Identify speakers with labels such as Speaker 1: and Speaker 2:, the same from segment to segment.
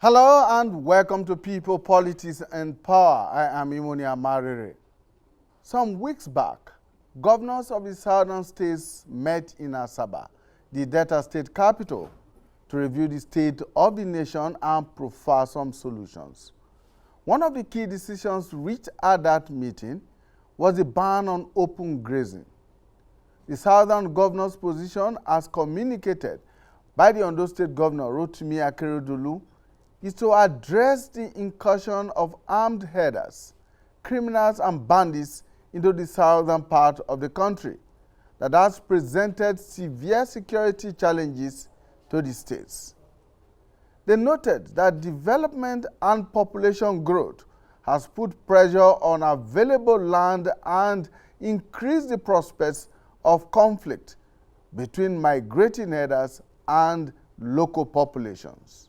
Speaker 1: Hello and welcome to People, Politics and Power. I am Imoni Amarere. Some weeks back, governors of the southern states met in Asaba, the Delta state capital, to review the state of the nation and profile some solutions. One of the key decisions reached at that meeting was the ban on open grazing. The southern governor's position, as communicated by the Ondo State Governor Rotimi Akeredolu, is to address the incursion of armed herders, criminals and bandits into the southern part of the country that has presented severe security challenges to the states. They noted that development and population growth has put pressure on available land and increased the prospects of conflict between migrating herders and local populations.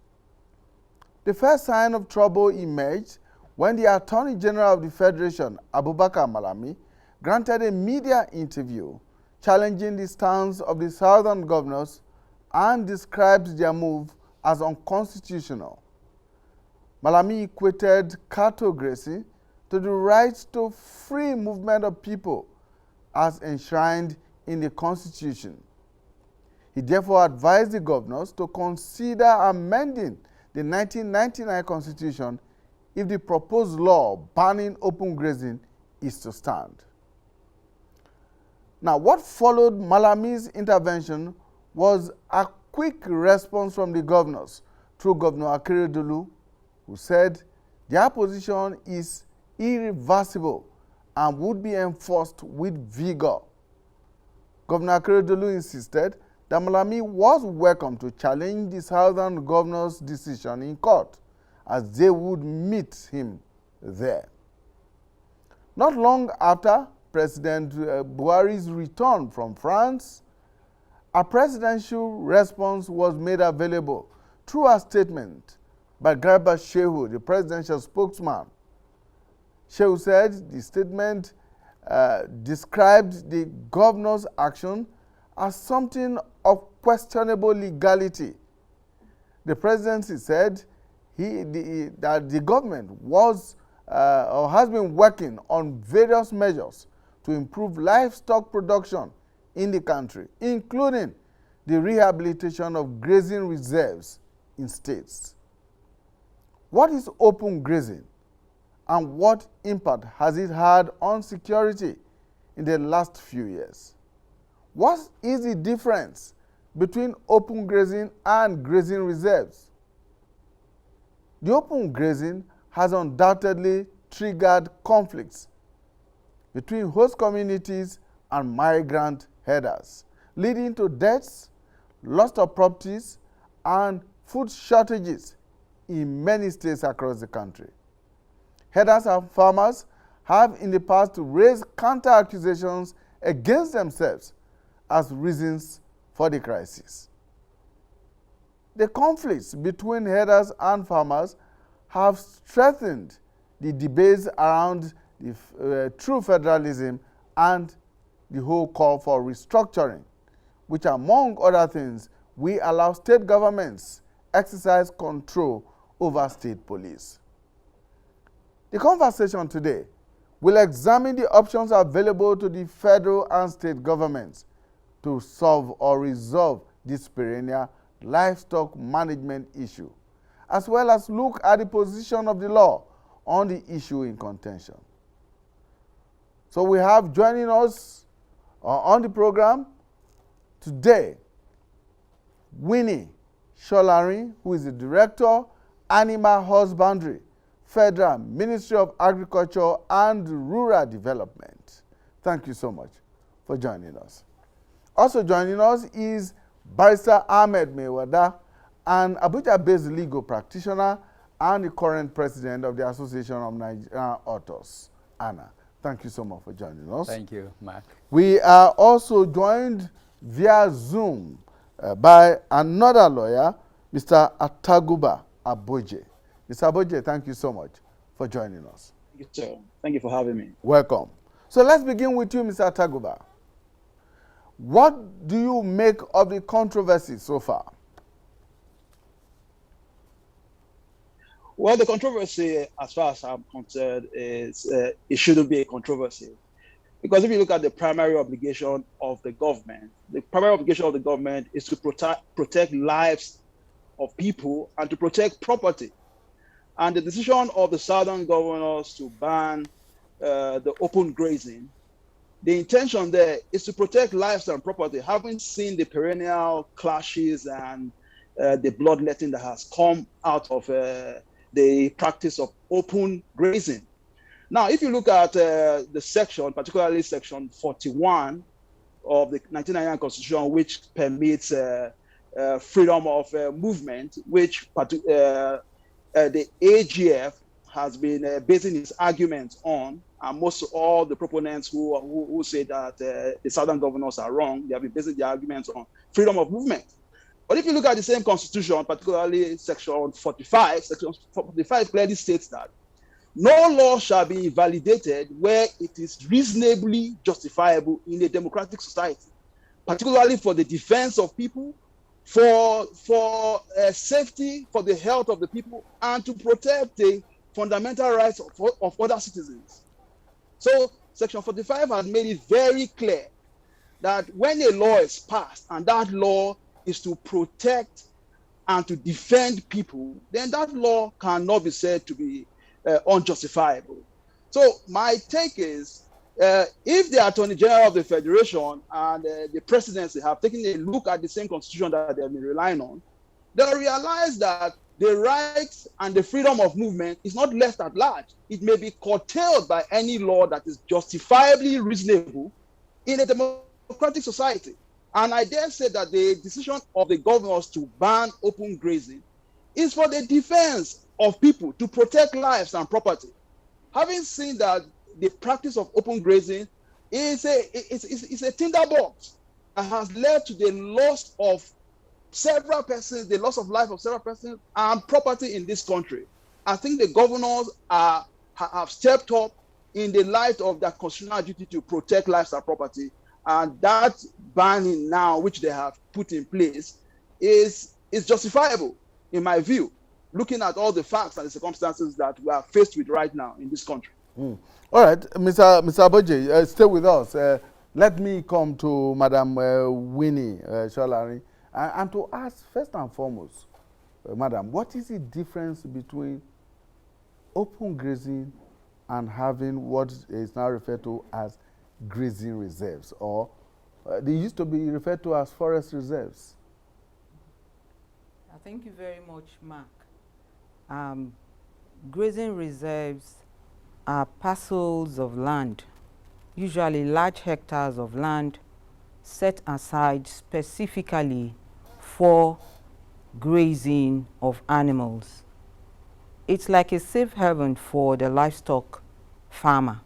Speaker 1: The first sign of trouble emerged when the Attorney General of the Federation, Abubakar Malami, granted a media interview challenging the stance of the southern governors and described their move as unconstitutional. Malami equated cattle grazing to the right to free movement of people as enshrined in the Constitution. He therefore advised the governors to consider amending the 1999 Constitution if the proposed law banning open grazing is to stand. Now, what followed Malami's intervention was a quick response from the governors through Governor Akeredolu, who said their position is irreversible and would be enforced with vigor. Governor Akeredolu insisted that Malami was welcome to challenge the southern governor's decision in court, as they would meet him there. Not long after President Buhari's return from France, a presidential response was made available through a statement by Garba Shehu, the presidential spokesman. Shehu said the statement described the governor's action as something of questionable legality. The presidency said that the government was or has been working on various measures to improve livestock production in the country, including the rehabilitation of grazing reserves in states. What is open grazing and what impact has it had on security in the last few years? What is the difference between open grazing and grazing reserves? The open grazing has undoubtedly triggered conflicts between host communities and migrant herders, leading to deaths, loss of properties, and food shortages in many states across the country. Herders and farmers have in the past raised counter-accusations against themselves as reasons for the crisis. The conflicts between herders and farmers have strengthened the debates around the true federalism and the whole call for restructuring, which among other things, we allow state governments exercise control over state police. The conversation today will examine the options available to the federal and state governments to solve or resolve this perennial livestock management issue, as well as look at the position of the law on the issue in contention. So we have joining us on the program today, Winnie Sholari, who is the Director, Animal Husbandry, Federal Ministry of Agriculture and Rural Development. Thank you so much for joining us. Also joining us is Barrister Ahmed Mewada, an Abuja-based legal practitioner and the current president of the Association of Nigerian Authors, ANA. Thank you so much for joining us.
Speaker 2: Thank you, Mark.
Speaker 1: We are also joined via Zoom by another lawyer, Mr. Ataguba Aboje. Mr. Aboje, thank you so much for joining us.
Speaker 3: Thank you, sir. Thank you for having me.
Speaker 1: Welcome. So let's begin with you, Mr. Ataguba. What do you make of the controversy so far?
Speaker 3: Well, the controversy, as far as I'm concerned, is it shouldn't be a controversy. Because if you look at the primary obligation of the government is to protect lives of people and to protect property. And the decision of the southern governors to ban the open grazing, the intention there is to protect lives and property, having seen the perennial clashes and the bloodletting that has come out of the practice of open grazing. Now, if you look at the section, particularly section 41 of the 1999 Constitution, which permits freedom of movement, which the AGF has been basing its arguments on, and most all the proponents who say that the southern governors are wrong, they have been basing their arguments on freedom of movement. But if you look at the same constitution, particularly section 45, section 45 clearly states that no law shall be invalidated where it is reasonably justifiable in a democratic society, particularly for the defense of people, for safety, for the health of the people, and to protect the fundamental rights of other citizens. So section 45 has made it very clear that when a law is passed and that law is to protect and to defend people, then that law cannot be said to be unjustifiable. So my take is, if the Attorney General of the Federation and the presidency have taken a look at the same constitution that they have been relying on, they'll realize that the rights and the freedom of movement is not left at large. It may be curtailed by any law that is justifiably reasonable in a democratic society. And I dare say that the decision of the governors to ban open grazing is for the defense of people, to protect lives and property. Having seen that the practice of open grazing is a tinderbox that has led to the loss of several persons, the loss of life of several persons and property in this country. I think the governors have stepped up in the light of their constitutional duty to protect lives and property, and that banning now, which they have put in place, is justifiable in my view, looking at all the facts and the circumstances that we are faced with right now in this country.
Speaker 1: All right, Mr. Aboje, stay with us. Let me come to Madam Winnie Sholari and to ask first and foremost, Madam, what is the difference between open grazing and having what is now referred to as grazing reserves, or they used to be referred to as forest reserves?
Speaker 2: Thank you very much, Mark. Grazing reserves are parcels of land, usually large hectares of land, set aside specifically for grazing of animals. It's like a safe haven for the livestock farmer,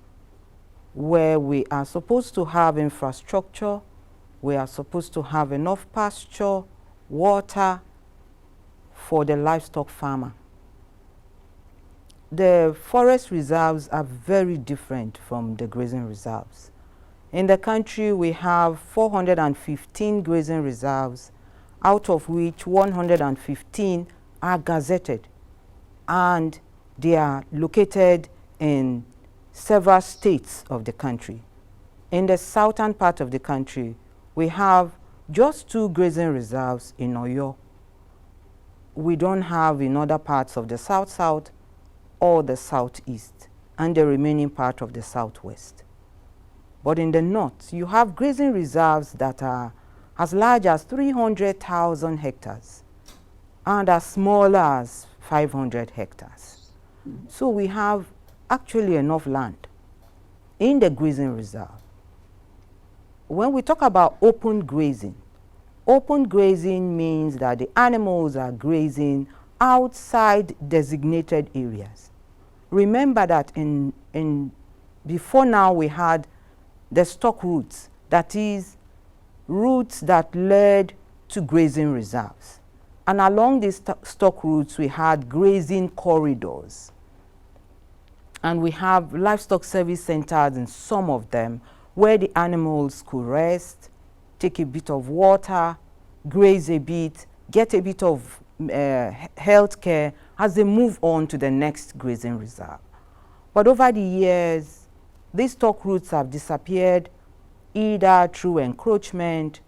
Speaker 2: where we are supposed to have infrastructure, we are supposed to have enough pasture, water for the livestock farmer. The forest reserves are very different from the grazing reserves. In the country, we have 415 grazing reserves, out of which 115 are gazetted, and they are located in several states of the country. In the southern part of the country, we have just 2 grazing reserves in Oyo. We don't have in other parts of the south-south or the southeast, and the remaining part of the southwest. But in the north, you have grazing reserves that are as large as 300,000 hectares and as small as 500 hectares. So we have actually enough land in the grazing reserve. When we talk about open grazing means that the animals are grazing outside designated areas. Remember that before now we had the stock routes, that is, routes that led to grazing reserves. And along these stock routes we had grazing corridors. And we have livestock service centers in some of them where the animals could rest, take a bit of water, graze a bit, get a bit of health care as they move on to the next grazing reserve. But over the years, these stock routes have disappeared either through encroachment.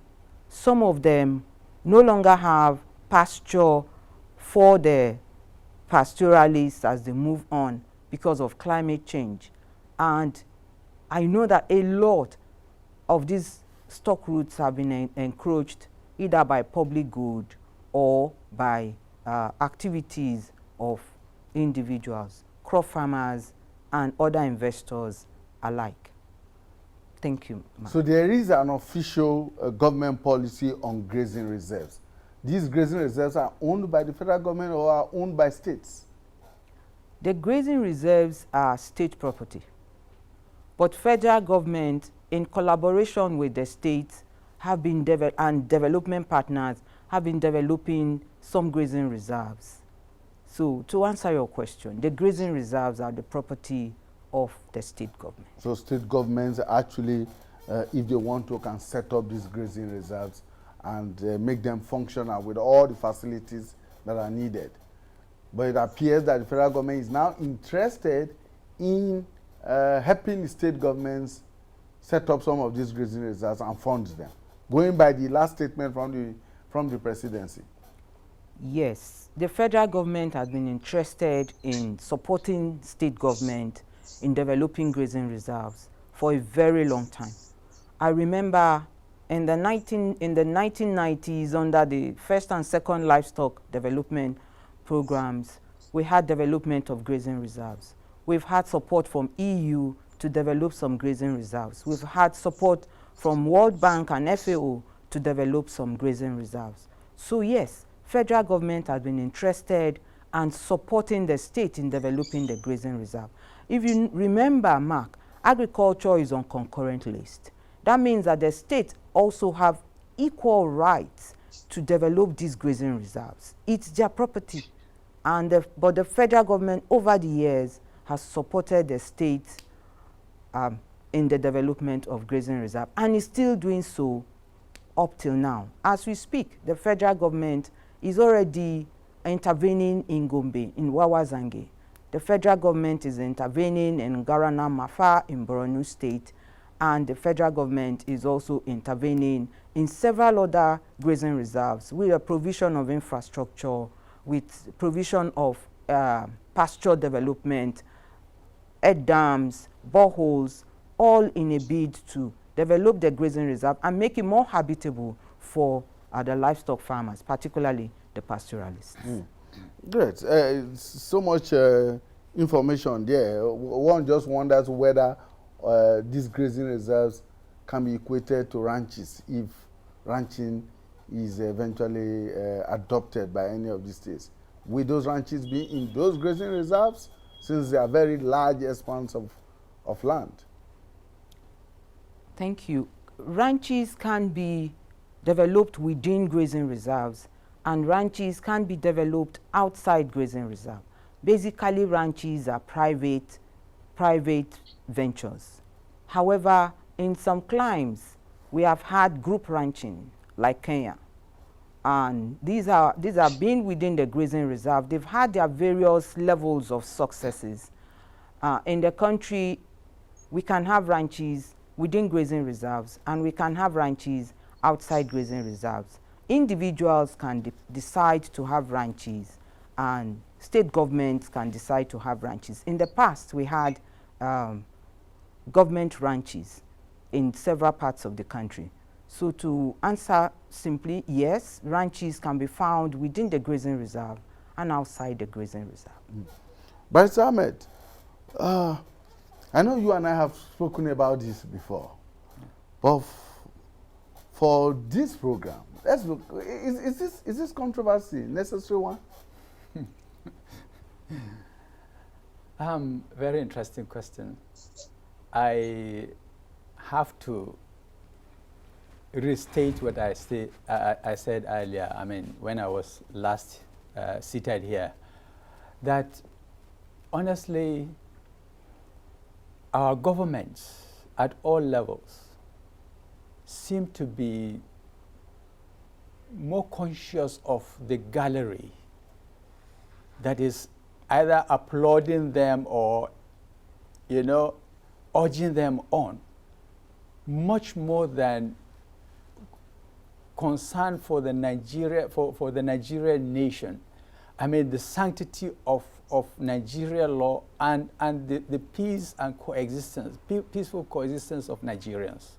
Speaker 2: Some of them no longer have pasture for the pastoralists as they move on because of climate change. And I know that a lot of these stock routes have been encroached either by public good or by activities of individuals, crop farmers, and other investors alike. Thank you, ma'am.
Speaker 1: So there is an official government policy on grazing reserves. These grazing reserves are owned by the federal government or are owned by states?
Speaker 2: The grazing reserves are state property, but federal government, in collaboration with the states, have been and development partners have been developing some grazing reserves. So to answer your question, the grazing reserves are the property of the state government.
Speaker 1: So state governments actually, if they want to, can set up these grazing reserves and make them functional with all the facilities that are needed. But it appears that the federal government is now interested in helping the state governments set up some of these grazing reserves and fund them, going by the last statement from the presidency.
Speaker 2: Yes, the federal government has been interested in supporting state government in developing grazing reserves for a very long time. I remember in the 1990s, under the first and second livestock development programs, we had development of grazing reserves. We've had support from EU to develop some grazing reserves. We've had support from World Bank and FAO to develop some grazing reserves. So yes, federal government has been interested and supporting the state in developing the grazing reserve. If you remember, Mark, agriculture is on concurrent list. That means that the state also have equal rights to develop these grazing reserves. It's their property. But the federal government over the years has supported the state in the development of grazing reserve and is still doing so up till now. As we speak, the federal government is already intervening in Gombe, in Wawazange. The federal government is intervening in Garana Mafa in Borno State, and the federal government is also intervening in several other grazing reserves with a provision of infrastructure, with provision of pasture development, head dams, boreholes, all in a bid to develop the grazing reserve and make it more habitable for the livestock farmers, particularly the pastoralists.
Speaker 1: Great. So much information there. One just wonders whether these grazing reserves can be equated to ranches if ranching is eventually adopted by any of these states. Will those ranches be in those grazing reserves, since they are very large expanse of land?
Speaker 2: Thank you. Ranches can be developed within grazing reserves, and ranches can be developed outside grazing reserve. Basically, ranches are private ventures. However, in some climes, we have had group ranching, like Kenya. And these are being within the grazing reserve. They've had their various levels of successes. In the country, we can have ranches within grazing reserves, and we can have ranches outside grazing reserves. Individuals can decide to have ranches, and state governments can decide to have ranches. In the past, we had government ranches in several parts of the country. So to answer simply, yes, ranches can be found within the grazing reserve and outside the grazing reserve.
Speaker 1: Barrister Ahmed, I know you and I have spoken about this before, but for this program, let's look, is this controversy necessary one?
Speaker 4: Very interesting question. I have to restate what I said earlier, I mean, when I was last seated here, that honestly, our governments at all levels seem to be more conscious of the gallery that is either applauding them or, you know, urging them on, much more than concern for the Nigerian nation. I mean, the sanctity of Nigeria law and the peace and coexistence, peaceful coexistence of Nigerians.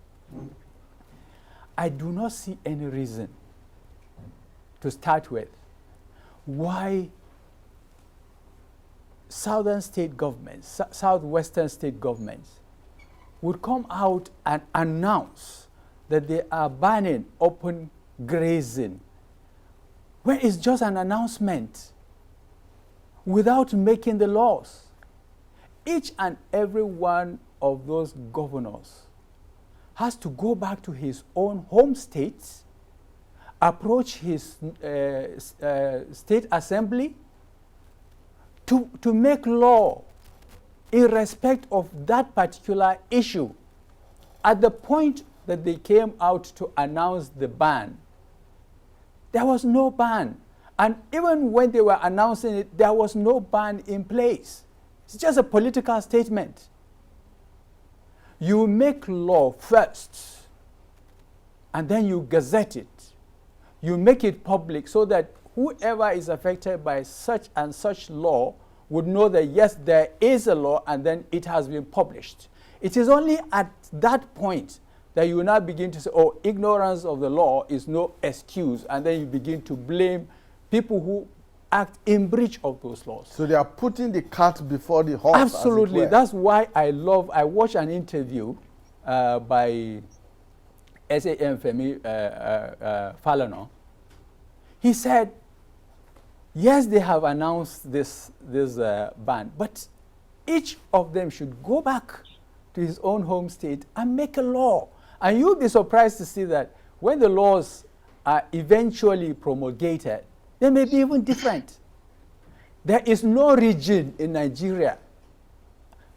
Speaker 4: I do not see any reason, to start with, why southern state governments, southwestern state governments, would come out and announce that they are banning open grazing, when it's just an announcement without making the laws. Each and every one of those governors has to go back to his own home state, approach his state assembly to make law in respect of that particular issue. At the point that they came out to announce the ban, there was no ban. And even when they were announcing it, there was no ban in place. It's just a political statement. You make law first, and then you gazette it. You make it public so that whoever is affected by such and such law would know that, yes, there is a law, and then it has been published. It is only at that point that you now begin to say, oh, ignorance of the law is no excuse, and then you begin to blame people who act in breach of those laws.
Speaker 1: So they are putting the cart before the horse.
Speaker 4: Absolutely. That's why I watched an interview by SAM Femi Falana. He said, yes, they have announced this ban, but each of them should go back to his own home state and make a law. And you'll be surprised to see that when the laws are eventually promulgated, they may be even different. There is no region in Nigeria.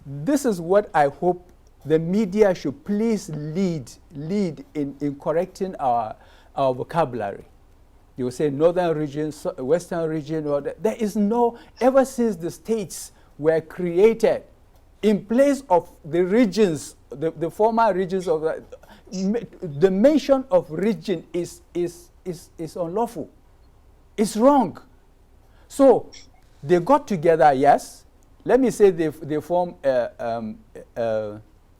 Speaker 4: This is what I hope the media should please lead in correcting our vocabulary. You will say northern region, western region, or there is no, ever since the states were created, in place of the regions, the former regions of the mention of region is unlawful. It's wrong. So they got together, yes. Let me say they form a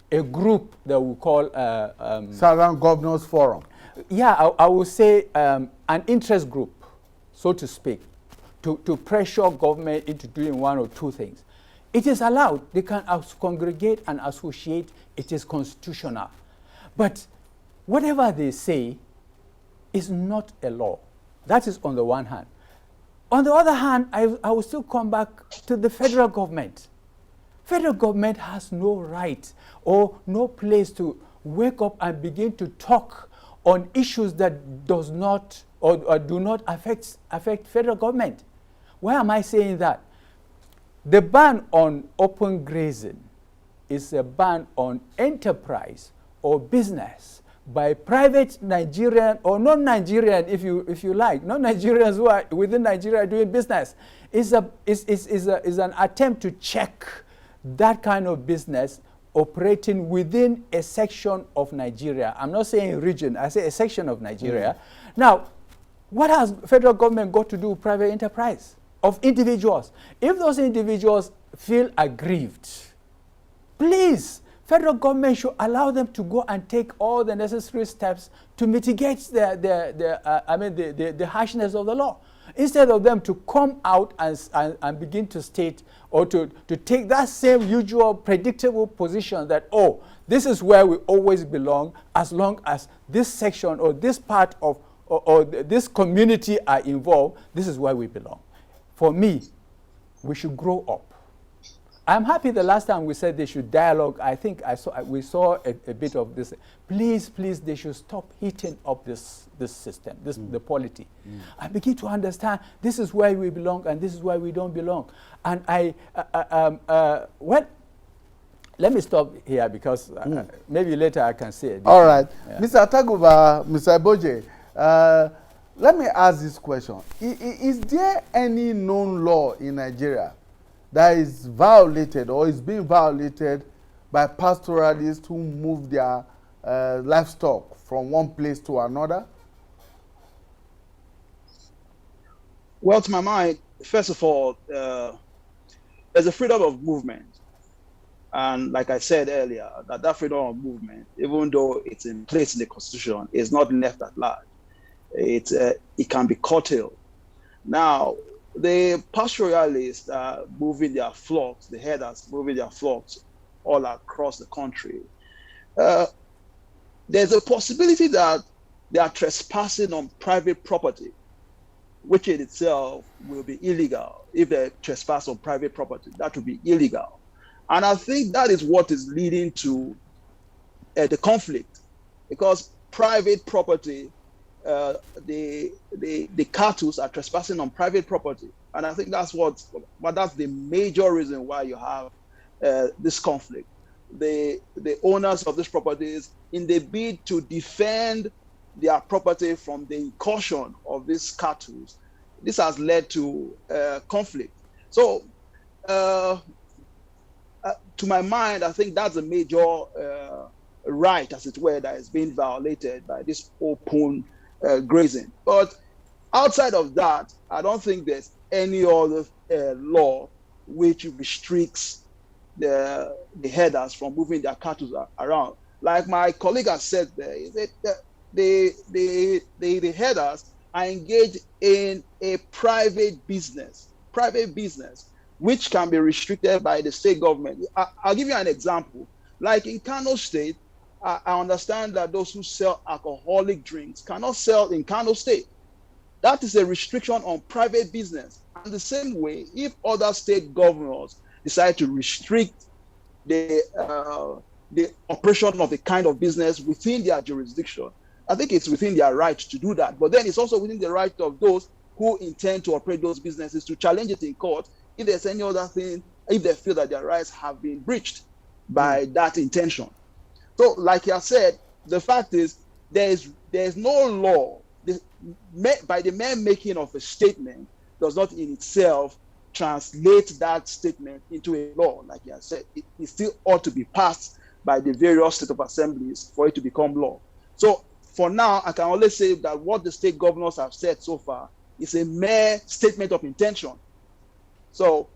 Speaker 4: group that we call
Speaker 1: Southern Governors Forum.
Speaker 4: Yeah, I would say an interest group, so to speak, to pressure government into doing one or two things. It is allowed. They can congregate and associate. It is constitutional. But whatever they say is not a law. That is on the one hand. On the other hand, I will still come back to the federal government. Federal government has no right or no place to wake up and begin to talk on issues that does not or do not affect federal government. Why am I saying that? The ban on open grazing is a ban on enterprise or business by private Nigerian or non-Nigerian, if you like, non-Nigerians who are within Nigeria doing business. Is an attempt to check that kind of business operating within a section of Nigeria. I'm not saying region, I say a section of Nigeria. Now, what has federal government got to do with private enterprise of individuals? If those individuals feel aggrieved, please, federal government should allow them to go and take all the necessary steps to mitigate the harshness of the law, instead of them to come out and begin to state or to take that same usual predictable position that, oh, this is where we always belong as long as this section or this part of or this community are involved, this is where we belong. For me, we should grow up. I'm happy the last time we said they should dialogue. I think we saw a bit of this. Please, they should stop heating up this system, the polity. I begin to understand this is where we belong and this is where we don't belong. And let me stop here because maybe later I can say it.
Speaker 1: All right.
Speaker 4: Yeah.
Speaker 1: Mr. Taguba, Mr. Boje, let me ask this question. Is there any known law in Nigeria that is violated or is being violated by pastoralists who move their livestock from one place to another?
Speaker 3: Well, to my mind, first of all, there's a freedom of movement. And like I said earlier, that freedom of movement, even though it's in place in the Constitution, is not left at large. It can be curtailed. Now, the pastoralists are moving their flocks, the herders moving their flocks all across the country. There's a possibility that they are trespassing on private property, which in itself will be illegal. If they trespass on private property, that would be illegal. And I think that is what is leading to the conflict, because private property, the cattle are trespassing on private property, and I think that's that's the major reason why you have this conflict. The owners of these properties, in the bid to defend their property from the incursion of these cattle, this has led to conflict. So, to my mind, I think that's a major right, as it were, that is being violated by this open grazing. But outside of that, I don't think there's any other law which restricts the herders from moving their cattle around. Like my colleague has said there, is that the herders are engaged in a private business, which can be restricted by the state government. I'll give you an example. Like in Kano State, I understand that those who sell alcoholic drinks cannot sell in Kano State. That is a restriction on private business. And the same way, if other state governors decide to restrict the operation of the kind of business within their jurisdiction, I think it's within their right to do that. But then it's also within the right of those who intend to operate those businesses to challenge it in court if there's any other thing, if they feel that their rights have been breached by that intention. So, like I said, the fact is there's no law. By the mere making of a statement does not in itself translate that statement into a law. Like I said, it still ought to be passed by the various state of assemblies for it to become law. So for now, I can only say that what the state governors have said so far is a mere statement of intention. So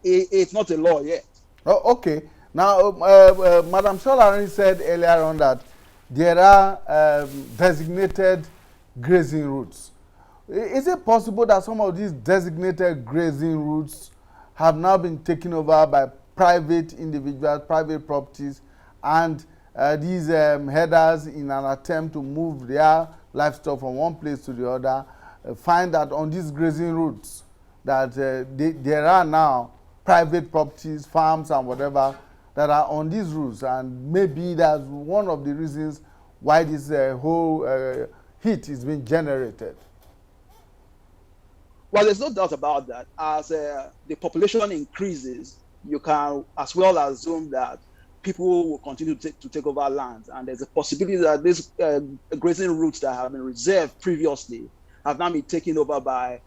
Speaker 3: it's not a law yet.
Speaker 1: Oh, okay. Now, Madam Sholari said earlier on that there are designated grazing routes. Is it possible that some of these designated grazing routes have now been taken over by private individuals, private properties, and these herders, in an attempt to move their livestock from one place to the other, find that on these grazing routes that there are now private properties, farms, and whatever that are on these routes, and maybe that's one of the reasons why this whole heat is being generated?
Speaker 3: Well, there's no doubt about that. As the population increases, you can as well assume that people will continue to take over land, and there's a possibility that these grazing routes that have been reserved previously have now been taken over by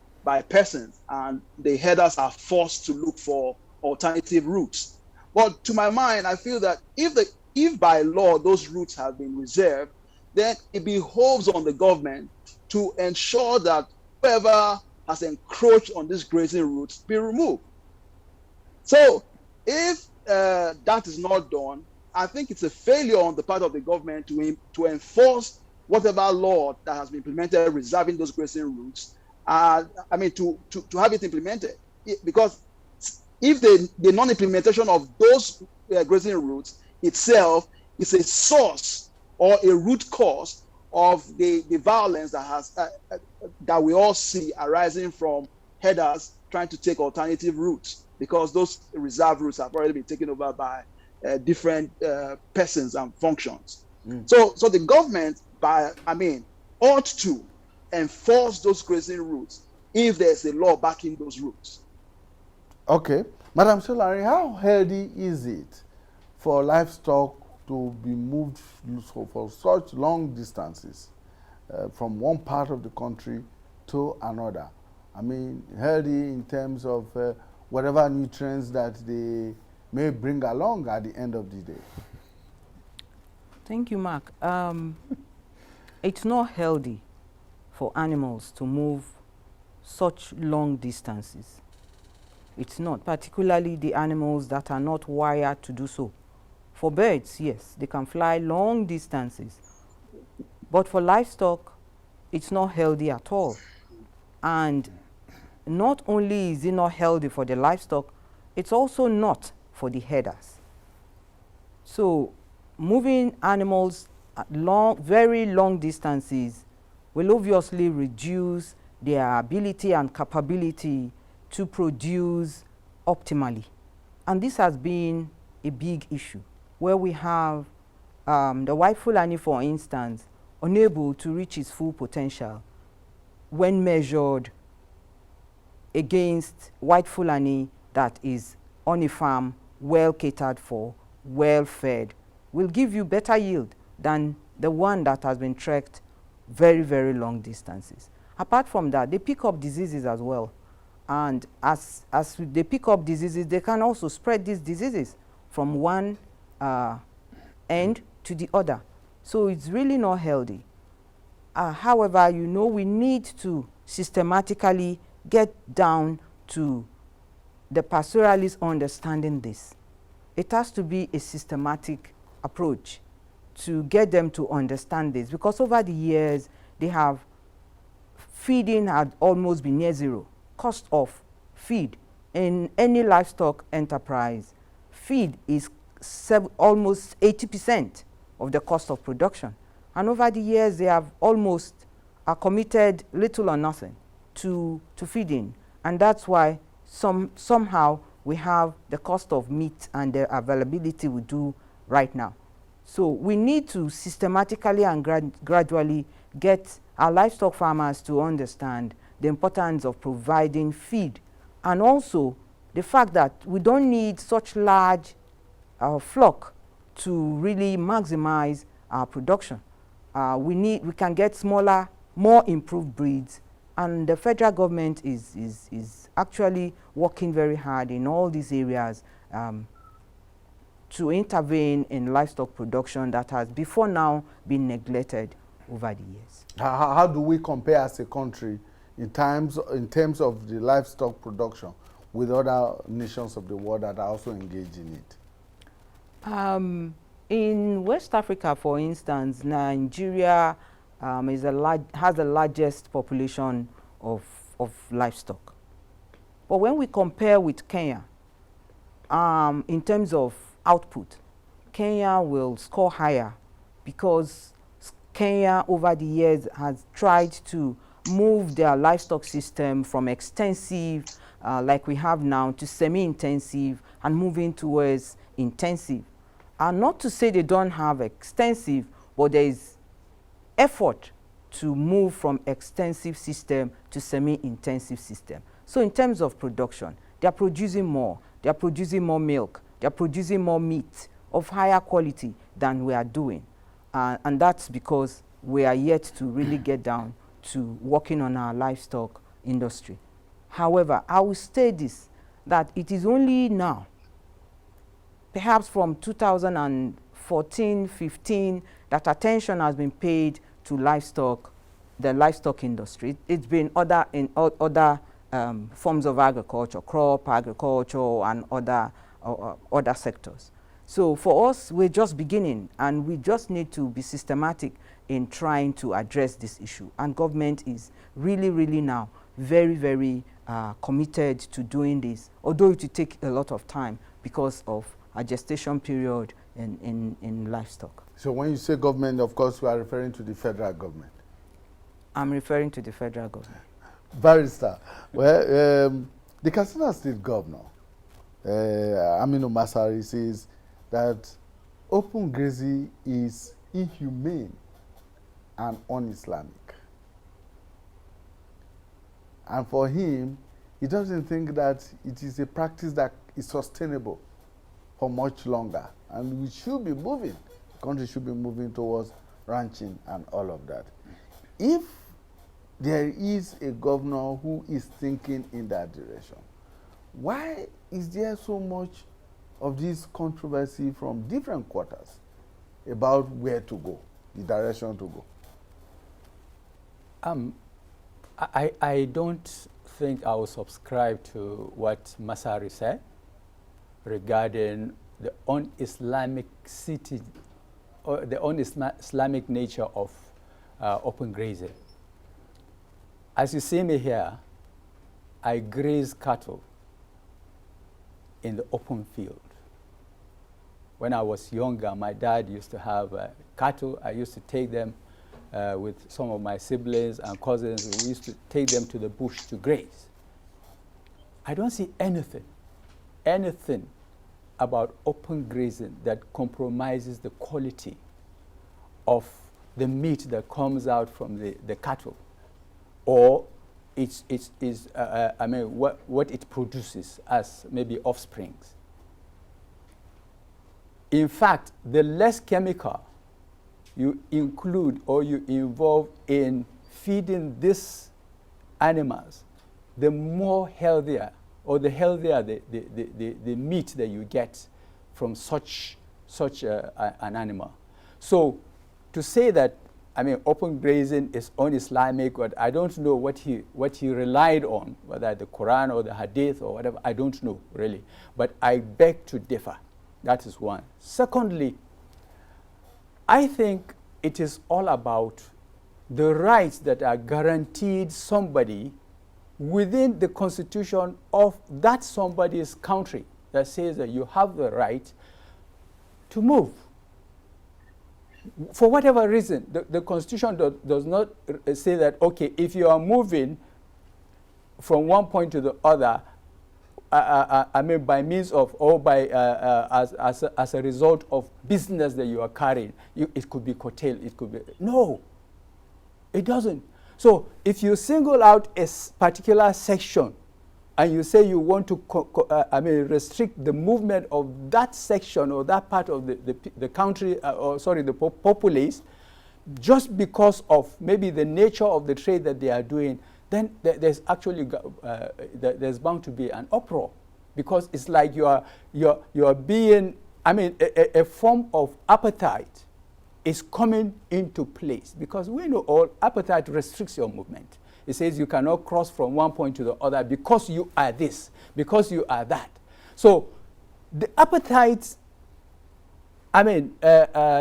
Speaker 3: persons, and the herders are forced to look for alternative routes. But to my mind, I feel that if by law those routes have been reserved, then it behoves on the government to ensure that whoever has encroached on these grazing routes be removed. So if that is not done, I think it's a failure on the part of the government to enforce whatever law that has been implemented reserving those grazing routes. To have it implemented, because if the non-implementation of those grazing routes itself is a source or a root cause of the violence that we all see arising from herders trying to take alternative routes, because those reserve routes have already been taken over by different persons and functions. So the government ought to enforce those grazing routes if there's a law backing those routes.
Speaker 1: Okay. Madam Sholari, how healthy is it for livestock to be moved for such long distances from one part of the country to another. I mean, healthy in terms of whatever nutrients that they may bring along at the end of the day.
Speaker 2: Thank you, Mark. It's not healthy for animals to move such long distances. It's not, particularly the animals that are not wired to do so. For birds, yes, they can fly long distances. But for livestock, it's not healthy at all. And not only is it not healthy for the livestock, it's also not for the herders. So moving animals at very long distances will obviously reduce their ability and capability to produce optimally. And this has been a big issue, where we have the white Fulani, for instance, unable to reach its full potential when measured against white Fulani that is on a farm, well catered for, well fed, will give you better yield than the one that has been trekked very, very long distances. Apart from that, they pick up diseases as well. And as they pick up diseases, they can also spread these diseases from one end to the other. So it's really not healthy. However, you know, we need to systematically get down to the pastoralists understanding this. It has to be a systematic approach to get them to understand this, because over the years, they have feeding had almost been near zero. Cost of feed in any livestock enterprise, feed is almost 80% of the cost of production. And over the years, they have almost committed little or nothing to feeding. And that's why somehow we have the cost of meat and the availability we do right now. So we need to systematically and gradually get our livestock farmers to understand the importance of providing feed, and also the fact that we don't need such large flock to really maximize our production. We can get smaller, more improved breeds, and the federal government is actually working very hard in all these areas to intervene in livestock production that has before now been neglected over the years.
Speaker 1: How do we compare as a country in terms of the livestock production with other nations of the world that are also engaged in it?
Speaker 2: In West Africa, for instance, Nigeria has the largest population of livestock. But when we compare with Kenya, in terms of output, Kenya will score higher, because Kenya over the years has tried to move their livestock system from extensive, like we have now, to semi-intensive, and moving towards intensive. And not to say they don't have extensive, but there is effort to move from extensive system to semi-intensive system. So in terms of production, they are producing more. They are producing more milk. They are producing more meat of higher quality than we are doing. And that's because we are yet to really get down to working on our livestock industry. However, I will state this, that it is only now, perhaps from 2014-15, that attention has been paid to livestock, the livestock industry. It's been other forms of agriculture, crop agriculture, and other sectors. So for us, we're just beginning, and we just need to be systematic in trying to address this issue. And government is really, really now very, very committed to doing this, although it will take a lot of time because of a gestation period in livestock.
Speaker 1: So when you say government, of course, we are referring to the federal government.
Speaker 2: I'm referring to the federal government.
Speaker 1: Barrister, well, the Katsina State Governor, Aminu Masari, says that open grazing is inhumane and un-Islamic. And for him, he doesn't think that it is a practice that is sustainable for much longer. And we should be moving, the country should be moving towards ranching and all of that. if there is a governor who is thinking in that direction, why is there so much of this controversy from different quarters about where to go, the direction to go?
Speaker 4: I don't think I will subscribe to what Masari said regarding the un-Islamic city or the un-Islamic nature of open grazing. As you see me here, I graze cattle in the open field. When I was younger, my dad used to have cattle. I used to take them with some of my siblings and cousins. We used to take them to the bush to graze. I don't see anything about open grazing that compromises the quality of the meat that comes out from the cattle, or what it produces as maybe offsprings. In fact, the less chemical you include or you involve in feeding these animals, the more healthier, or the healthier the meat that you get from such an animal. So to say that, open grazing is un-Islamic, but I don't know what he relied on, whether the Quran or the Hadith or whatever, I don't know really. But I beg to differ. That is one. Secondly, I think it is all about the rights that are guaranteed somebody within the constitution of that somebody's country, that says that you have the right to move. For whatever reason, the constitution does not say that, okay, if you are moving from one point to the other, by means of, or by as a result of business that you are carrying, it could be curtailed. It could be no. It doesn't. So if you single out a particular section, and you say you want to restrict the movement of that section or that part of the country, the populace, just because of maybe the nature of the trade that they are doing, then there's actually there's bound to be an uproar, because it's like you are being, a form of appetite is coming into place, because we know all appetite restricts your movement. It says you cannot cross from one point to the other because you are this, because you are that. So the appetite,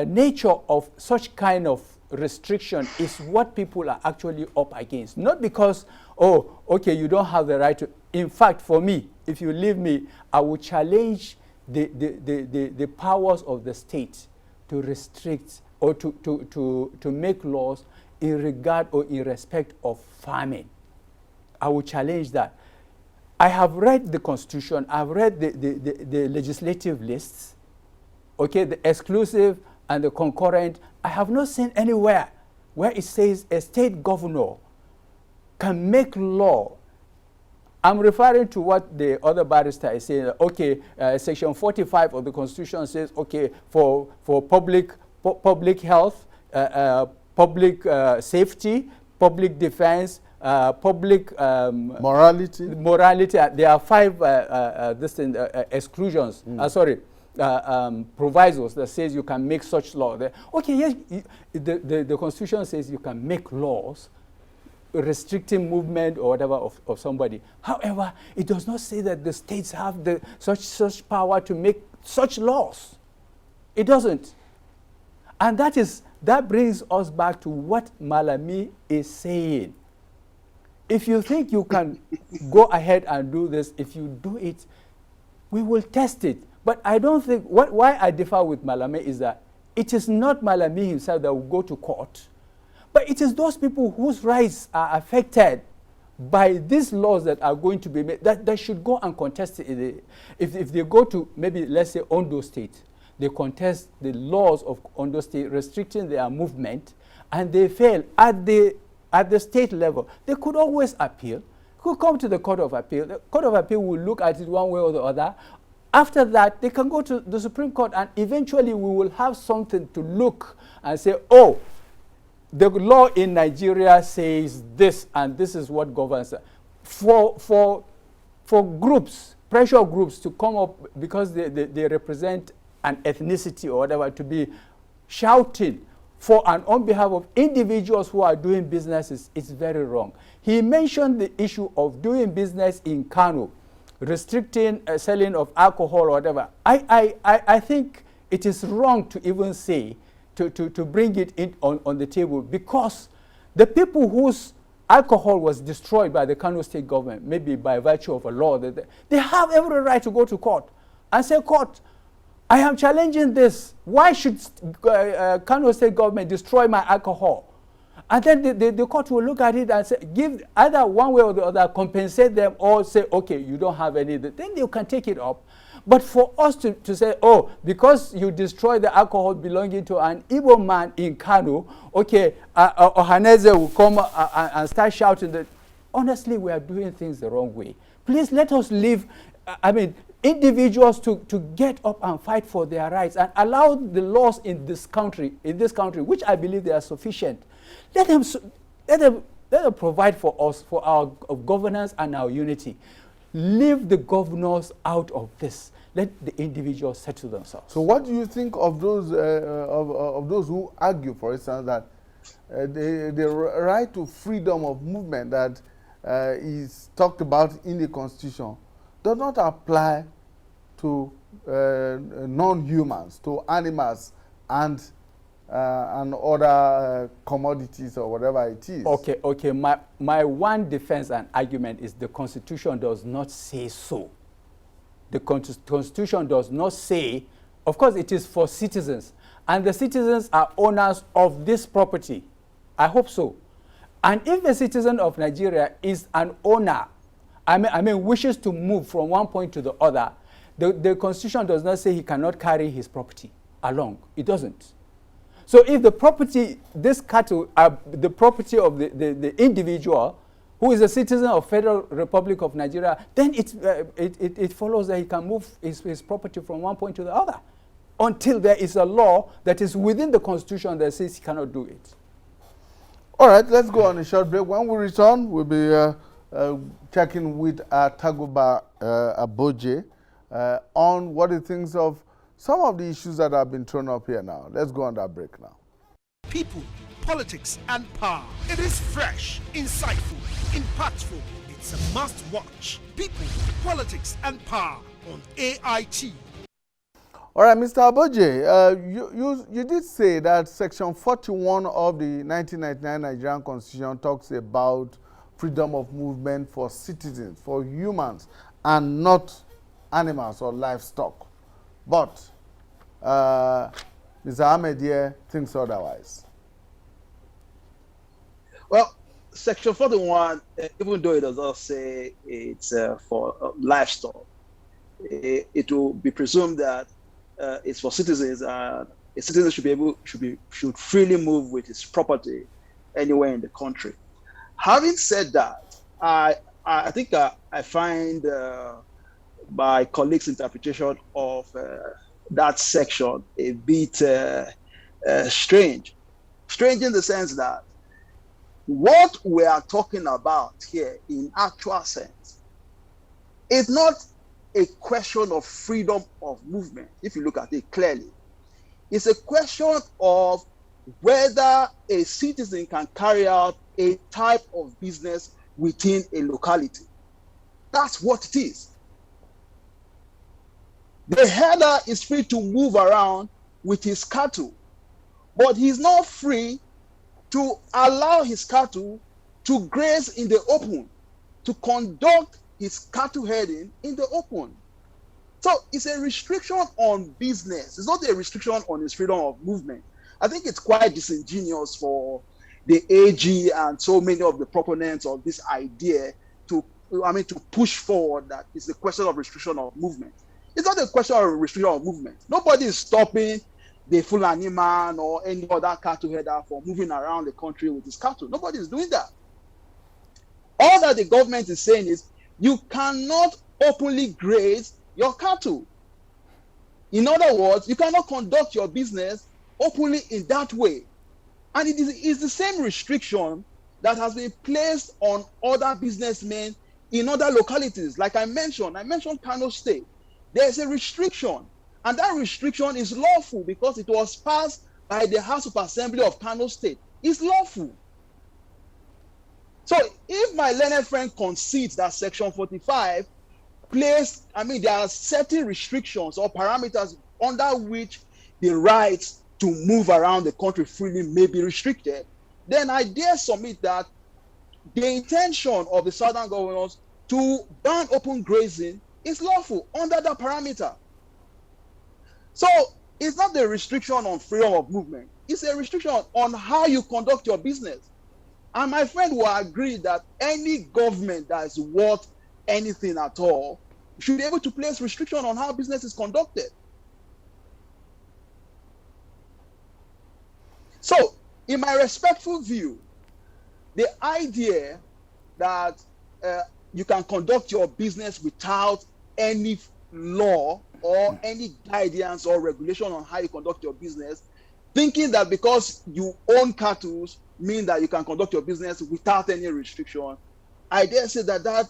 Speaker 4: nature of such kind of restriction is what people are actually up against. Not because, oh, okay, you don't have the right to. In fact, for me, if you leave me, I will challenge the powers of the state to restrict or to make laws in regard or in respect of farming. I will challenge that. I have read the Constitution. I've read the legislative lists, okay, the exclusive and the concurrent. I have not seen anywhere where it says a state governor can make law. I'm referring to what the other barrister is saying. Okay, Section 45 of the Constitution says, okay, for public health, public safety, public defense, public
Speaker 1: morality.
Speaker 4: There are 5 exclusions. Provisos that says you can make such law. Okay, yes, the Constitution says you can make laws restricting movement or whatever of somebody. However, it does not say that the states have such power to make such laws. It doesn't. And that brings us back to what Malami is saying. If you think you can go ahead and do this, if you do it, we will test it. But I don't think, why I differ with Malami is that it is not Malami himself that will go to court, but it is those people whose rights are affected by these laws that are going to be made, that should go and contest it. If they go to maybe, let's say, Ondo State, they contest the laws of Ondo State restricting their movement, and they fail at the state level, they could always appeal, could come to the Court of Appeal. The Court of Appeal will look at it one way or the other. After that, they can go to the Supreme Court, and eventually we will have something to look and say, oh, the law in Nigeria says this, and this is what governs. For groups, pressure groups to come up because they represent an ethnicity or whatever, to be shouting for and on behalf of individuals who are doing businesses, it's very wrong. He mentioned the issue of doing business in Kano, restricting selling of alcohol or whatever. I think it is wrong to even say, to bring it in on the table, because the people whose alcohol was destroyed by the Kano state government, maybe by virtue of a law, they have every right to go to court and say, court, I am challenging this. Why should Kano state government destroy my alcohol? And then the court will look at it and say, give either one way or the other, compensate them, or say, okay, you don't have any. Then you can take it up. But for us to say, oh, because you destroy the alcohol belonging to an Igbo man in Kano, okay, Ohaneze will come and start shouting that, honestly, we are doing things the wrong way. Please let us leave, individuals to get up and fight for their rights, and allow the laws in this country, which I believe they are sufficient. Let them provide for us, for our governance and our unity. Leave the governors out of this. Let the individuals settle themselves.
Speaker 1: So what do you think of those who argue, for instance, that the right to freedom of movement that is talked about in the Constitution does not apply to non-humans, to animals and other commodities or whatever it is?
Speaker 4: Okay. My one defense and argument is the Constitution does not say so. The Constitution does not say, of course it is for citizens, and the citizens are owners of this property. I hope so. And if a citizen of Nigeria is an owner, wishes to move from one point to the other, the Constitution does not say he cannot carry his property along. It doesn't. So if the property, this cattle are the property of the individual who is a citizen of Federal Republic of Nigeria, then it follows that he can move his property from one point to the other until there is a law that is within the Constitution that says he cannot do it.
Speaker 1: All right, let's go on a short break. When we return, we'll be checking with Taguba Aboje on what he thinks of some of the issues that have been thrown up here now. Let's go on that break now.
Speaker 5: People, politics, and power. It is fresh, insightful, impactful. It's a must-watch. People, politics, and power on AIT.
Speaker 1: All right, Mr. Aboje, you did say that Section 41 of the 1999 Nigerian Constitution talks about freedom of movement for citizens, for humans, and not animals or livestock. But Mr. Ahmed here thinks otherwise.
Speaker 3: Well, Section 41, even though it does not say it's for livestock, it will be presumed that it's for citizens, and a citizen should freely move with his property anywhere in the country. Having said that, I think I find my colleagues' interpretation of that section a bit strange. Strange in the sense that what we are talking about here in actual sense is not a question of freedom of movement, if you look at it clearly. It's a question of whether a citizen can carry out a type of business within a locality. That's what it is. The herder is free to move around with his cattle, but he's not free to allow his cattle to graze in the open, to conduct his cattle herding in the open. So it's a restriction on business. It's not a restriction on his freedom of movement. I think it's quite disingenuous for the AG and so many of the proponents of this idea to push forward that it's a question of restriction of movement. It's not a question of restriction of movement. Nobody is stopping the Fulani man or any other cattle herder from moving around the country with his cattle. Nobody is doing that. All that the government is saying is you cannot openly graze your cattle. In other words, you cannot conduct your business openly in that way. And it is the same restriction that has been placed on other businessmen in other localities. Like I mentioned Kano State. There's a restriction, and that restriction is lawful because it was passed by the House of Assembly of Kano State. It's lawful. So if my learned friend concedes that Section 45 placed, there are certain restrictions or parameters under which the rights to move around the country freely may be restricted, then I dare submit that the intention of the southern governors to ban open grazing is lawful under that parameter. So it's not the restriction on freedom of movement, it's a restriction on how you conduct your business. And my friend will agree that any government that is worth anything at all should be able to place restriction on how business is conducted. So, in my respectful view, the idea that you can conduct your business without any law or any guidance or regulation on how you conduct your business, thinking that because you own cattle mean that you can conduct your business without any restriction, I dare say that that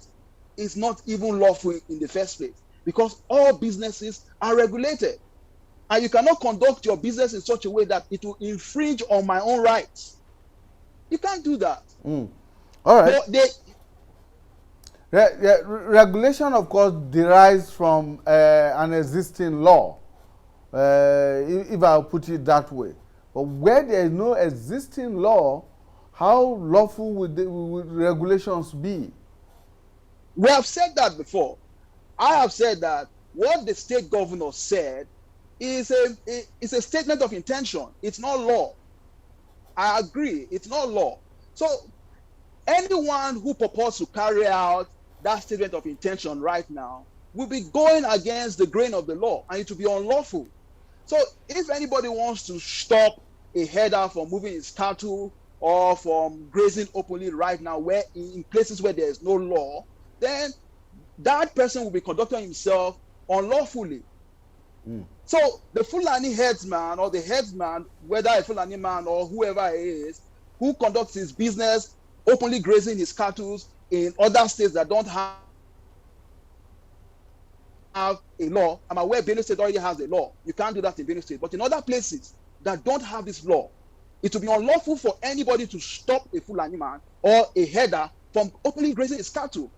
Speaker 3: is not even lawful in the first place, because all businesses are regulated. And you cannot conduct your business in such a way that it will infringe on my own rights. You can't do that.
Speaker 1: All right. Regulation, of course, derives from an existing law, if I'll put it that way. But where there is no existing law, how lawful would regulations be?
Speaker 3: We have said that before. I have said that what the state governor said is a statement of intention. It's not law. I agree, it's not law. So anyone who purports to carry out that statement of intention right now will be going against the grain of the law, and it will be unlawful. So if anybody wants to stop a herder from moving his cattle or from grazing openly right now, where in places where there is no law, then that person will be conducting himself unlawfully. So the Fulani headsman or the headsman, whether a Fulani man or whoever it is, who conducts his business openly grazing his cattle in other states that don't have a law. I'm aware Benue State already has a law. You can't do that in Benue State. But in other places that don't have this law, it will be unlawful for anybody to stop a Fulani man or a herder from openly grazing his cattle.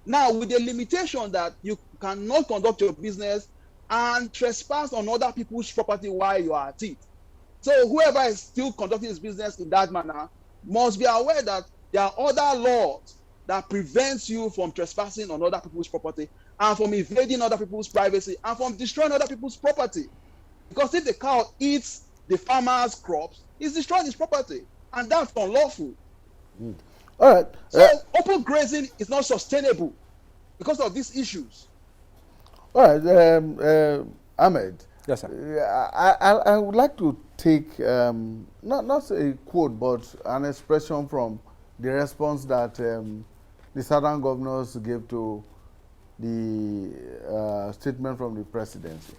Speaker 3: Now, with the limitation that you cannot conduct your business and trespass on other people's property while you are at it. So whoever is still conducting his business in that manner must be aware that there are other laws that prevents you from trespassing on other people's property and from invading other people's privacy and from destroying other people's property. Because if the cow eats the farmer's crops, it's destroying his property, and that's unlawful.
Speaker 1: All right.
Speaker 3: So open grazing is not sustainable because of these issues.
Speaker 1: All right, Ahmed.
Speaker 4: Yes, sir.
Speaker 1: I would like to take not a quote, but an expression from the response that the southern governors gave to the statement from the presidency,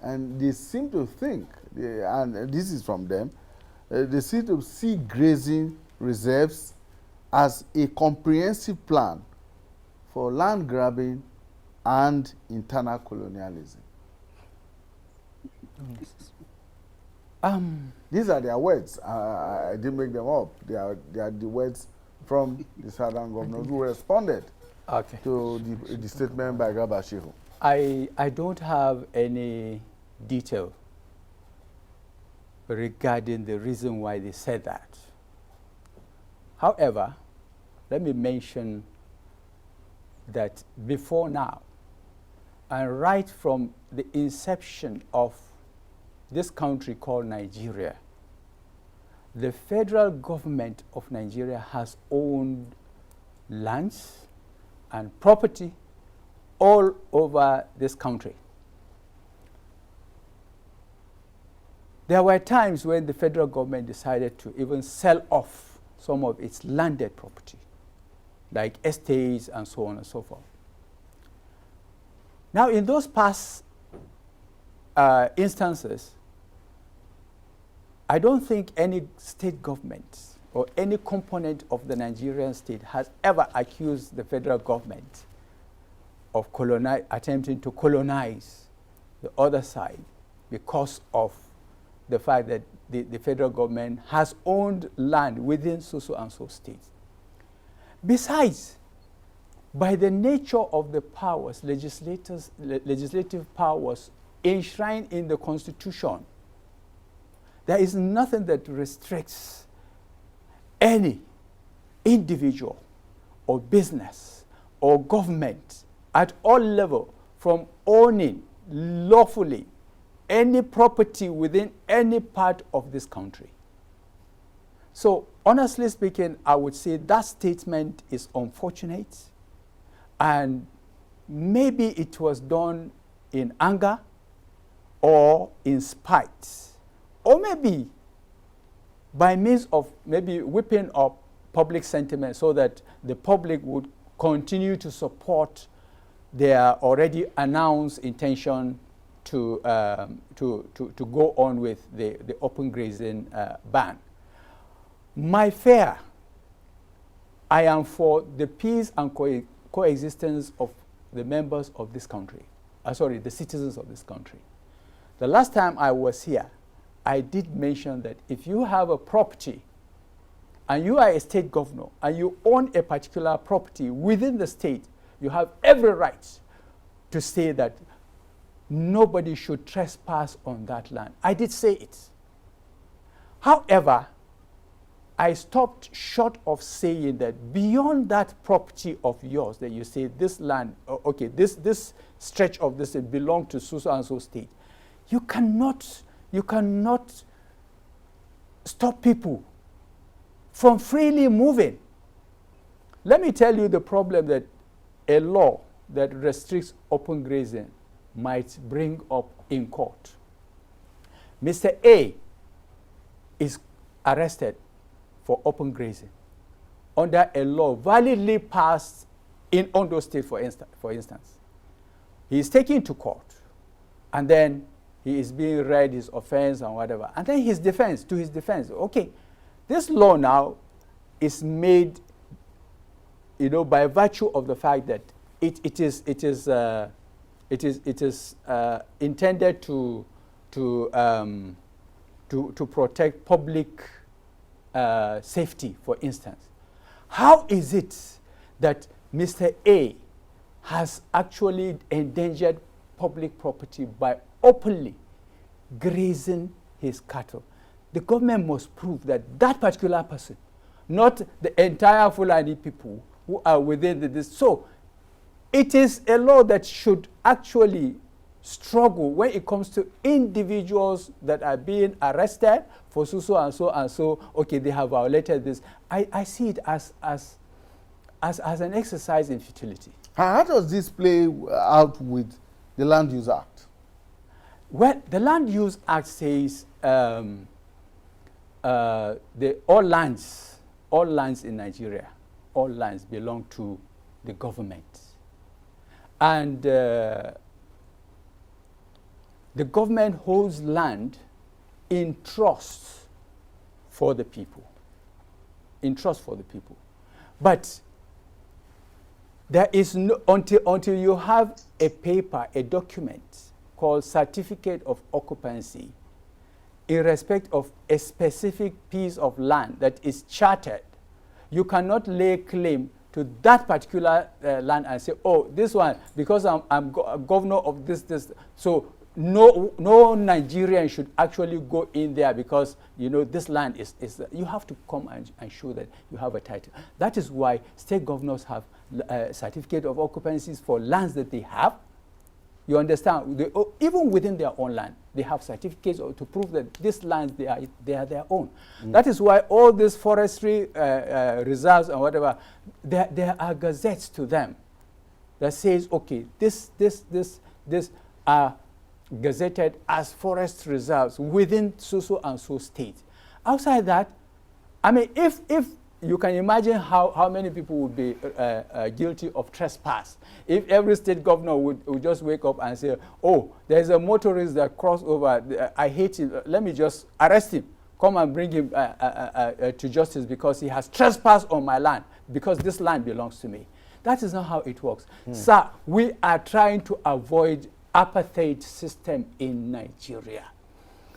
Speaker 1: and they seem to think, and this is from them, they seem to see grazing reserves as a comprehensive plan for land grabbing and internal colonialism. These are their words. I didn't make them up. They are the words from the southern governors who responded to the statement by Garba Shehu.
Speaker 4: I don't have any detail regarding the reason why they said that. However, let me mention that before now, and right from the inception of this country called Nigeria, the federal government of Nigeria has owned lands and property all over this country. There were times when the federal government decided to even sell off some of its landed property, like estates and so on and so forth. Now, in those past instances, I don't think any state government or any component of the Nigerian state has ever accused the federal government of attempting to colonize the other side because of the fact that the federal government has owned land within so and so states. Besides, by the nature of the powers, legislative powers enshrined in the Constitution, there is nothing that restricts any individual or business or government at all levels from owning lawfully any property within any part of this country. So, honestly speaking, I would say that statement is unfortunate, and maybe it was done in anger or in spite, or maybe by means of maybe whipping up public sentiment so that the public would continue to support their already announced intention to go on with the open grazing ban. My fear, I am for the peace and coexistence of the members of this country. The citizens of this country. The last time I was here, I did mention that if you have a property and you are a state governor and you own a particular property within the state, you have every right to say that nobody should trespass on that land. I did say it. However, I stopped short of saying that beyond that property of yours that you say this land, okay, this stretch of this belongs to so and so state, you cannot stop people from freely moving. Let me tell you the problem that a law that restricts open grazing might bring up in court. Mr. A is arrested for open grazing under a law validly passed in Ondo State, for instance. He is taken to court, and then he is being read his offense and whatever. And then his defense, okay, this law now is made, by virtue of the fact that it is intended to protect public safety, for instance. How is it that Mr. A has actually endangered public property by openly grazing his cattle? The government must prove that that particular person, not the entire Fulani people who are within this. So it is a law that should actually struggle when it comes to individuals that are being arrested for so and so, okay, they have violated this. I see it as an exercise in futility.
Speaker 1: How does this play out with the Land Use Act?
Speaker 4: Well, the Land Use Act says all lands in Nigeria, all lands belong to the government. And the government holds land in trust for the people. But there is no, until you have a paper, a document called Certificate of Occupancy in respect of a specific piece of land that is chartered, you cannot lay claim to that particular land and say, oh, this one, because I'm governor of this, so no Nigerian should actually go in there because, this land is you have to come and show that you have a title. That is why state governors have certificate of occupancies for lands that they have. You understand? Even within their own land, they have certificates to prove that these lands, they are their own. That is why all these forestry reserves and whatever, there are gazettes to them that says, okay, this are gazetted as forest reserves within so and so state. Outside that, I mean, if you can imagine how many people would be guilty of trespass if every state governor would just wake up and say, oh, there's a motorist that crossed over, I hate him, let me just arrest him, come and bring him to justice because he has trespassed on my land, because this land belongs to me. That is not how it works. Sir, we are trying to avoid apartheid system in Nigeria.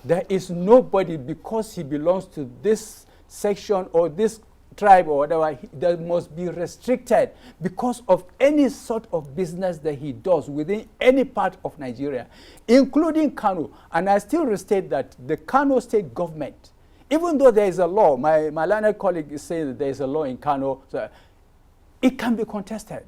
Speaker 4: There is nobody, because he belongs to this section or this tribe or whatever, that must be restricted because of any sort of business that he does within any part of Nigeria, including Kano. And I still restate that the Kano state government, even though there is a law, my learned colleague is saying that there is a law in Kano, so it can be contested.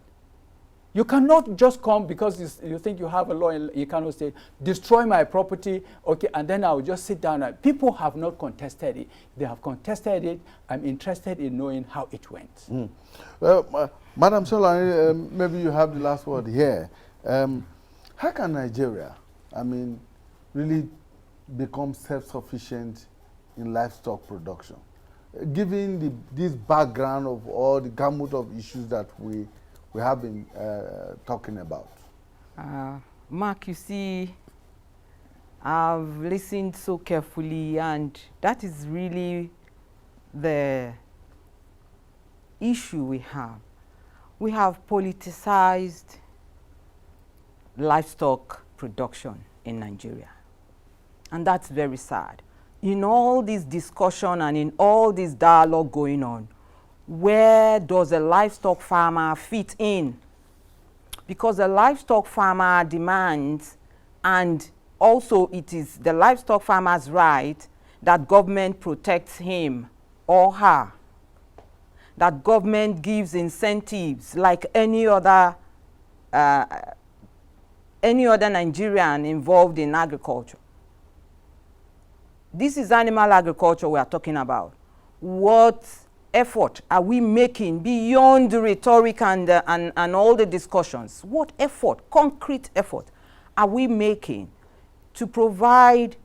Speaker 4: You cannot just come because you think you have a law in Kano State, destroy my property, okay, and then I'll just sit down. People have not contested it. They have contested it. I'm interested in knowing how it went.
Speaker 1: Well, Madam Solani, maybe you have the last word here. How can Nigeria, I mean, really become self-sufficient in livestock production, given this background of all the gamut of issues that we have been talking about?
Speaker 2: Mark, you see, I've listened so carefully, and that is really the issue we have. We have politicized livestock production in Nigeria, and that's very sad. In all this discussion and in all this dialogue going on, where does a livestock farmer fit in? Because the livestock farmer demands, and also it is the livestock farmer's right, that government protects him or her, that government gives incentives like any other Nigerian involved in agriculture. This is animal agriculture we are talking about. What effort are we making beyond the rhetoric and all the discussions? What effort, concrete effort, are we making to provide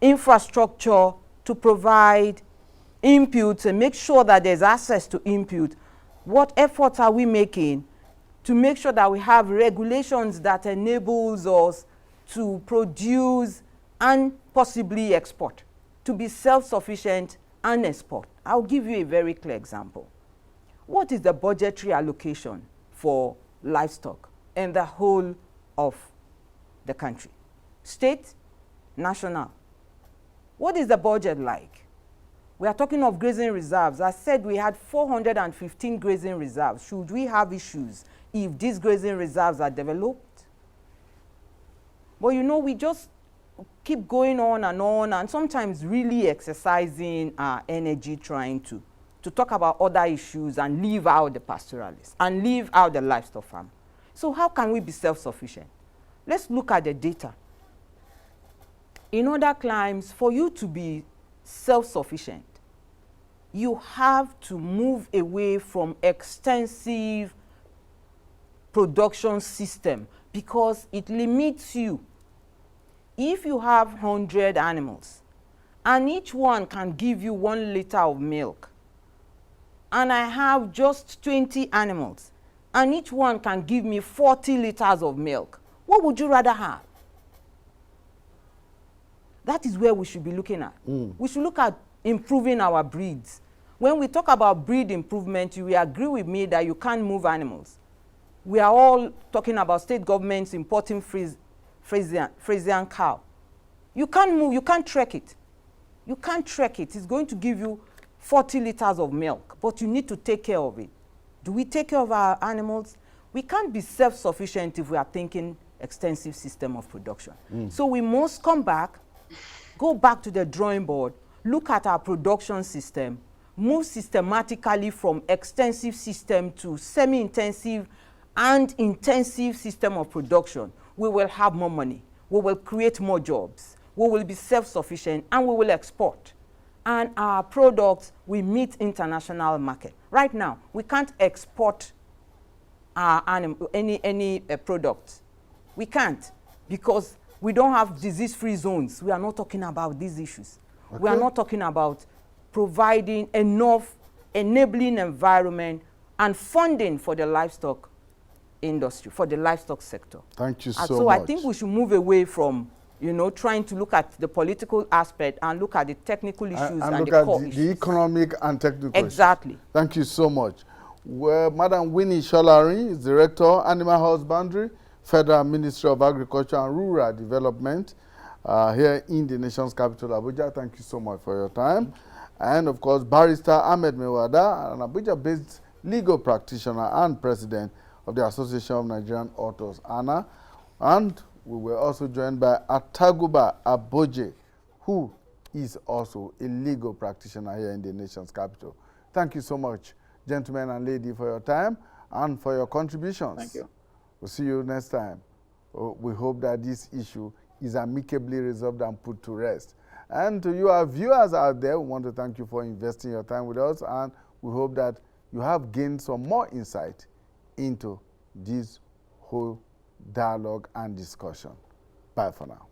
Speaker 2: infrastructure, to provide inputs and make sure that there's access to input? What efforts are we making to make sure that we have regulations that enables us to produce and possibly export, to be self-sufficient and export? I'll give you a very clear example. What is the budgetary allocation for livestock in the whole of the country? State, national. What is the budget like? We are talking of grazing reserves. I said we had 415 grazing reserves. Should we have issues if these grazing reserves are developed? But you know, we just keep going on, and sometimes really exercising our energy trying to talk about other issues and leave out the pastoralists and leave out the livestock farm. So how can we be self-sufficient? Let's look at the data. In other climes, for you to be self-sufficient, you have to move away from extensive production system because it limits you. If you have 100 animals and each one can give you 1 liter of milk, and I have just 20 animals and each one can give me 40 liters of milk, what would you rather have? That is where we should be looking at. We should look at improving our breeds. When we talk about breed improvement, you will agree with me that you can't move animals. We are all talking about state governments importing Frisian cow. You can't move, you can't trek it. You can't trek it. It's going to give you 40 liters of milk, but you need to take care of it. Do we take care of our animals? We can't be self-sufficient if we are thinking extensive system of production. So we must come back, go back to the drawing board, look at our production system, move systematically from extensive system to semi-intensive and intensive system of production. We will have more money, we will create more jobs, we will be self-sufficient, and we will export. And our products will meet international market. Right now, we can't export our any product. We can't, because we don't have disease-free zones. We are not talking about these issues. Okay. We are not talking about providing enough enabling environment and funding for the livestock industry, for the livestock sector.
Speaker 1: Thank you so much.
Speaker 2: So I think we should move away from you know, trying to look at the political aspect and look at the technical issues and
Speaker 1: look
Speaker 2: the
Speaker 1: at
Speaker 2: core
Speaker 1: the
Speaker 2: issues.
Speaker 1: economic and technical
Speaker 2: Exactly.
Speaker 1: issues. Thank you so much. Well, Madam Winnie Sholari is Director, Animal Husbandry, Federal Ministry of Agriculture and Rural Development, here in the nation's capital, Abuja. Thank you so much for your time. And of course, Barrister Ahmed Mewada, an Abuja-based legal practitioner and president of the Association of Nigerian Authors, ANA. And we were also joined by Ataguba Aboje, who is also a legal practitioner here in the nation's capital. Thank you so much, gentlemen and ladies, for your time and for your contributions.
Speaker 3: Thank you.
Speaker 1: We'll see you next time. We hope that this issue is amicably resolved and put to rest. And to you, our viewers out there, we want to thank you for investing your time with us, and we hope that you have gained some more insight into this whole dialogue and discussion. Bye for now.